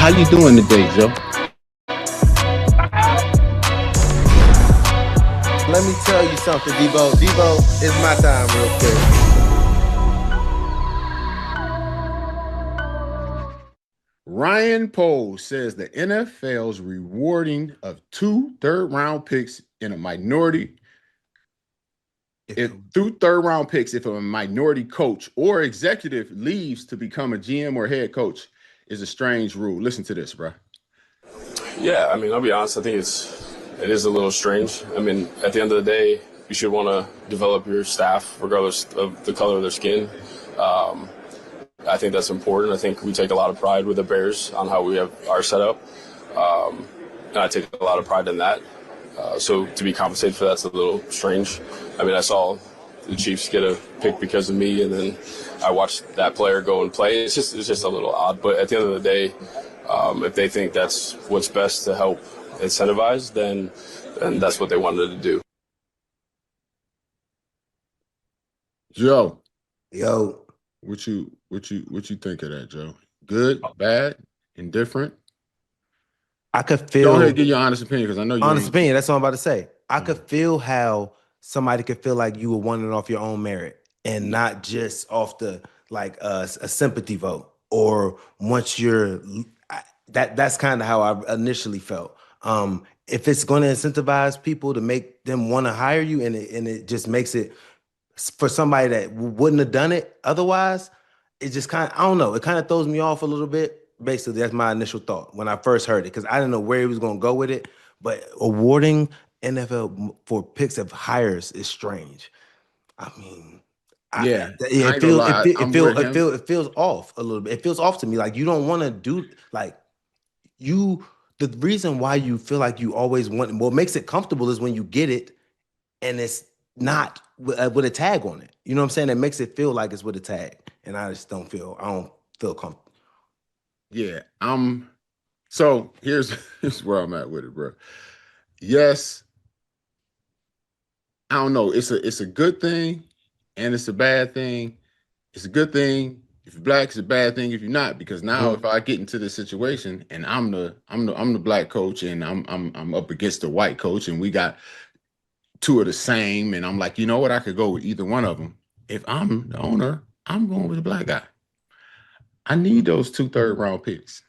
How you doing today, Joe? Let me tell you something, Deebo. Deebo, it's my time real quick. Ryan Pohl says the NFL's rewarding of 2 third-round picks in a minority through third-round picks if a minority coach or executive leaves to become a GM or head coach is a strange rule. Listen to this, bro. Yeah, I mean, I'll be honest. I think it is a little strange. I mean, at the end of the day, you should want to develop your staff regardless of the color of their skin. I think that's important. I think we take a lot of pride with the Bears on how we have our setup, and I take a lot of pride in that. So to be compensated for that's a little strange. I mean, I saw the Chiefs get a pick because of me, and then I watched that player go and play. It's just a little odd. But at the end of the day, if they think that's what's best to help incentivize, then that's what they wanted to do. Joe, yo, what you think of that, Joe? Good, bad, indifferent? I could feel. Go ahead, give your honest opinion because I know you. Honest opinion. That's what I'm about to say. I could feel how somebody could feel like you were winning off your own merit and not just off the a sympathy vote. Or once you're that's kind of how I initially felt. If it's going to incentivize people to make them want to hire you, and it just makes it for somebody that wouldn't have done it otherwise, it just kind of, I don't know, it kind of throws me off a little bit. Basically, that's my initial thought when I first heard it, because I didn't know where he was going to go with it. But awarding NFL for picks of hires is strange. I mean, it feels off a little bit. It feels off to me. Like you don't want to do the reason why you feel like you always want, what makes it comfortable is when you get it and it's not with a tag on it. You know what I'm saying? It makes it feel like it's with a tag. And I don't feel comfortable. Yeah. So here's where I'm at with it, bro. Yes. I don't know. It's a good thing and it's a bad thing. It's a good thing if you're black, it's a bad thing if you're not, because now if I get into this situation and I'm the black coach and I'm up against the white coach and we got two of the same, and I'm like, you know what, I could go with either one of them. If I'm the owner, I'm going with the black guy. I need those 2 third-round picks.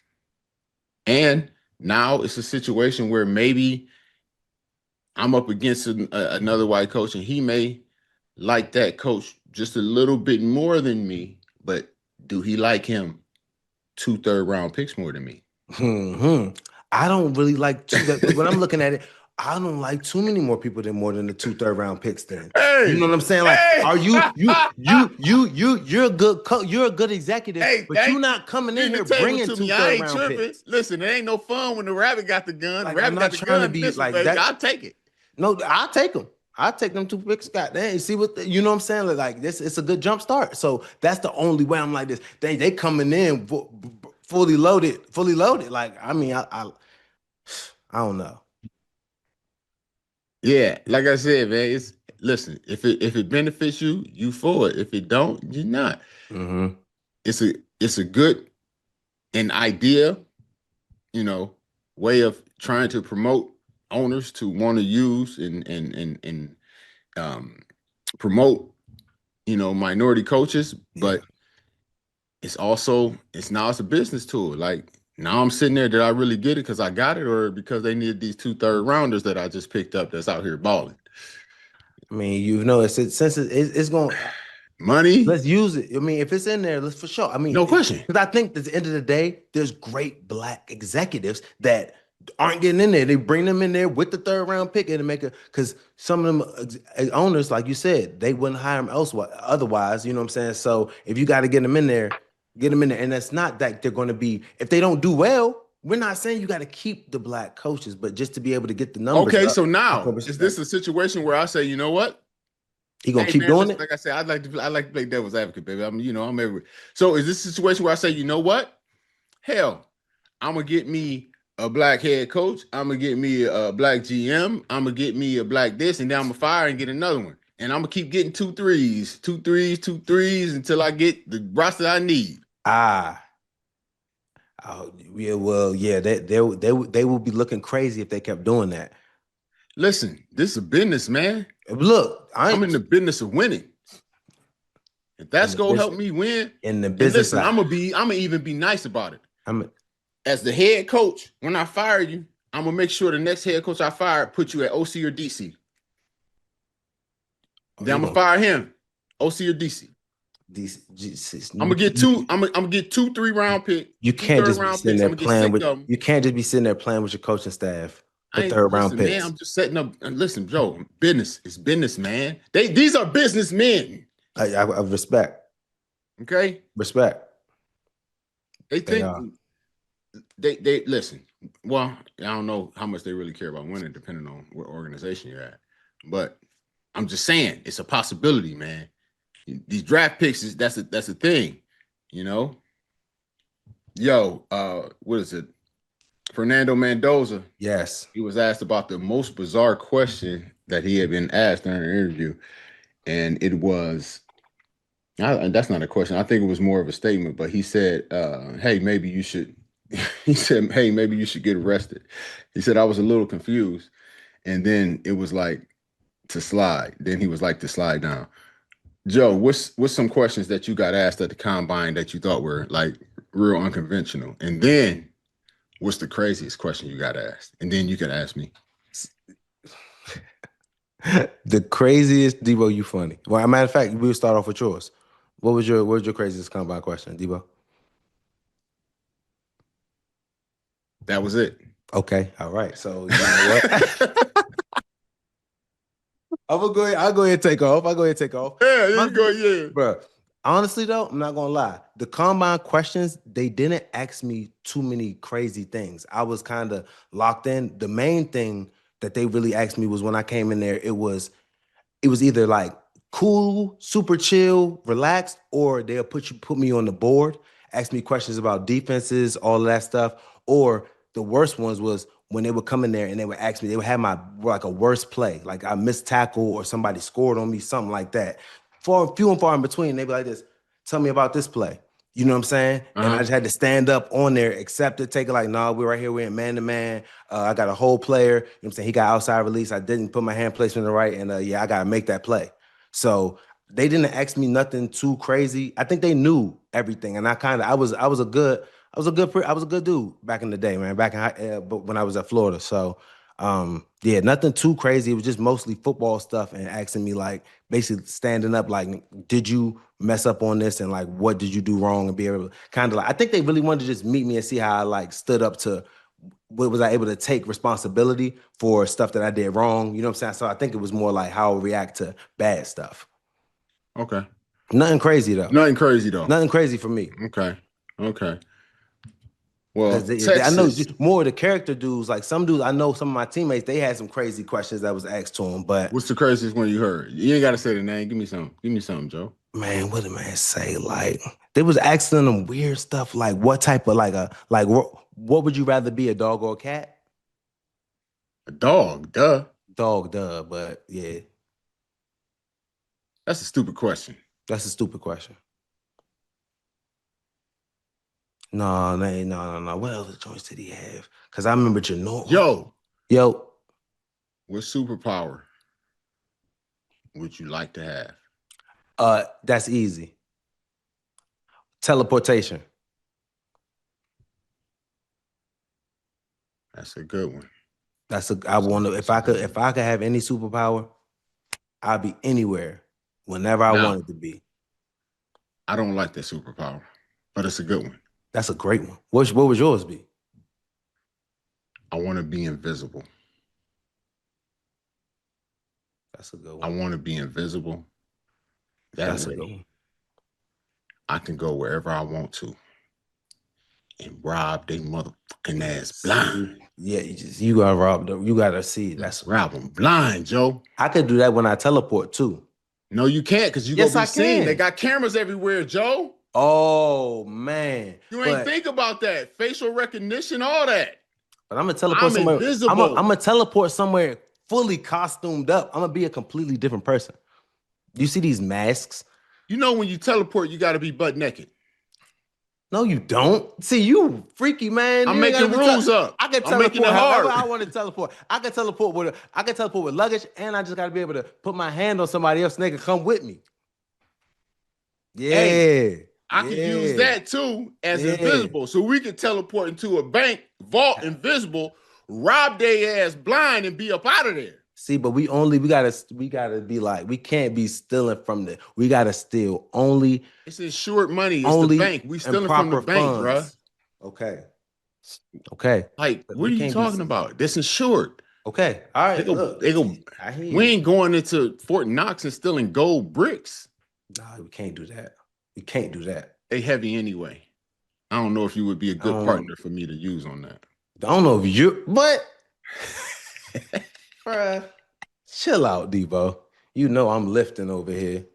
And now it's a situation where maybe I'm up against another white coach and he may like that coach just a little bit more than me, but do he like him 2 third-round picks more than me? I don't really like when I'm looking at it, I don't like too many more people than more than the 2 third-round picks. Then you know what I'm saying? Like, are you're a good you're a good executive, but you're not coming in here bringing 2 third-round picks. Listen, it ain't no fun when the rabbit got the gun. Like, the rabbit I'm not trying to be like that. I'll take it. No, I'll take them. I'll take them 2 picks. God damn, see what you know what I'm saying? Like this, it's a good jump start. So that's the only way I'm like this. They coming in fully loaded. Like, I mean, I don't know. Yeah, like I said, man, listen, if it benefits you, you for it. If it don't, you're not. Mm-hmm. It's a good an idea, way of trying to promote owners to want to use and promote, minority coaches, but it's now a business tool. Like, now I'm sitting there, did I really get it because I got it, or because they needed these 2 third-rounders that I just picked up that's out here balling? I mean, since it's going money, let's use it. I mean, if it's in there, let's for sure. I mean, no question. Because I think at the end of the day, there's great black executives that aren't getting in there. They bring them in there with the 3rd-round pick and make because some of them owners, like you said, they wouldn't hire them elsewhere otherwise. You know what I'm saying? So if you got to get them in there. And that's not that they're going to be, if they don't do well, we're not saying you got to keep the black coaches, but just to be able to get the numbers. Okay, so now is this a situation where I say, you know what? He gonna keep doing it? Like I said, I like to play devil's advocate, baby. I'm everywhere. So is this a situation where I say, you know what? Hell, I'm gonna get me a black head coach. I'm gonna get me a black GM. I'm gonna get me a black this, and then I'm gonna fire and get another one. And I'm gonna keep getting 2 threes until I get the roster I need. Oh, yeah, well, yeah, they would be looking crazy if they kept doing that. Listen, this is a business, man. Look, I I'm ain't in the business of winning. If in that's the gonna business help me win, in the and business listen, side. I'm gonna even be nice about it. I'm As the head coach, when I fire you, I'm gonna make sure the next head coach I fire put you at OC or DC. oh, Then you I'm gonna gonna fire him, OC or DC. these I'm gonna get two. I'm gonna get 2 3-round pick, you two can't third just be round sitting picks. there I'm gonna get playing 6 with of them. you can't just be sitting there playing with your coaching staff for I ain't third round listen, man. picks. I'm just setting up. And listen, Joe, business. It's business, man. These are businessmen. I respect. Okay, Respect. they They think are. they listen. Well, I don't know how much they really care about winning, depending on what organization you're at. But I'm just saying, it's a possibility, man. These draft picks that's a thing, you know. Yo, what is it? Fernando Mendoza. Yes. He was asked about the most bizarre question that he had been asked during an interview, and it was that's not a question. I think it was more of a statement, but he said, hey, maybe you should he said, hey, maybe you should get arrested. He said, I was a little confused. And then it was like to slide. Then he was like to slide down. Joe, what's some questions that you got asked at the combine that you thought were like real unconventional? And then what's the craziest question you got asked? And then you can ask me. The craziest Deebo, you funny. Well, as a matter of fact, we'll start off with yours. What was your craziest combine question, Deebo? That was it. Okay, all right. So you know what? I'll go ahead and take off. I'll go ahead and take off. Yeah, there you go. Yeah. Bro, honestly though, I'm not gonna lie. The combine questions, they didn't ask me too many crazy things. I was kind of locked in. The main thing that they really asked me was when I came in there, it was either like cool, super chill, relaxed, or they'll put me on the board, ask me questions about defenses, all of that stuff. Or the worst ones was when they would come in there and they would ask me, they would have my like a worst play, like I missed tackle or somebody scored on me, something like that. For few and far in between, they'd be like this, tell me about this play. You know what I'm saying? And I Uh-huh. just had to stand up on there, accept it, take it like, nah, we're right here. We're in man to man. I got a whole player. You know what I'm saying? He got outside release. I didn't put my hand placement in the right. And yeah, I got to make that play. So they didn't ask me nothing too crazy. I think they knew everything. And I was a good dude back in the day, man, but when I was at Florida. So yeah, nothing too crazy. It was just mostly football stuff and asking me like basically standing up, like, did you mess up on this and like what did you do wrong and be able to kind of like I think they really wanted to just meet me and see how I like stood up to what was I able to take responsibility for stuff that I did wrong. You know what I'm saying? So I think it was more like how I react to bad stuff. Okay. Nothing crazy though. Nothing crazy though. Nothing crazy for me. Okay. Okay. Well, Because I know Texas. more of the character dudes, like some dudes, I know some of my teammates, they had some crazy questions that was asked to them. But What's the craziest one you heard? You ain't got to say the name. Give me some. Give me something, Joe. man, what did man say? Like they was asking them weird stuff, like what type of what would you rather be, a dog or a cat? A dog. Duh. Dog, duh. But yeah, That's a stupid question. that's a stupid question. No, no. What other choice did he have? Because I remember Janor. Yo, Yo, what superpower would you like to have? that's easy. Teleportation. That's a good one. I want to That's a good if one. I could have any superpower, I'd be anywhere, whenever I Now, wanted to be. I don't like that superpower, but it's a good one. That's a great one. What would yours be? I want to be invisible. That's a good I one. want to be invisible. That That's a good way, one. I can go wherever I want to and rob they motherfucking ass blind. Yeah, you gotta rob them. You gotta see. That's Rob them blind, Joe. I could do that when I teleport too. No, you can't because you gonna Yes, be I seen. They can. got cameras everywhere, Joe. Oh man, You ain't but think about that. Facial recognition, all that. I'm gonna teleport I'm somewhere. invisible. I'm gonna teleport somewhere fully costumed up. I'm gonna be a completely different person. You see these masks? You know when you teleport, you got to be butt naked. No, you don't. See, you freaky, man. I'm You ain't making gotta be rules up. I can I'm making teleport it however hard. I want to teleport. I can teleport with luggage, and I just gotta be able to put my hand on somebody else. And they can come with me. Yeah. Hey, I could use yeah. that too as Yeah. invisible. So we could teleport into a bank, vault invisible, rob their ass blind, and be up out of there. See, but we gotta be like, we can't be stealing from the. We gotta steal only. It's insured money. It's Only the bank. We and stealing from the proper bank, bruh. funds. Okay. Okay. Like, But what we are you can't be. talking about? That's insured. Okay. All right. Look. They go. I hear We you. ain't going into Fort Knox and stealing gold bricks. Nah, we can't do that. We can't do that. They heavy anyway. I don't know if you would be a good partner for me to use on that. I don't know if you, but bruh, chill out, Deebo. You know I'm lifting over here.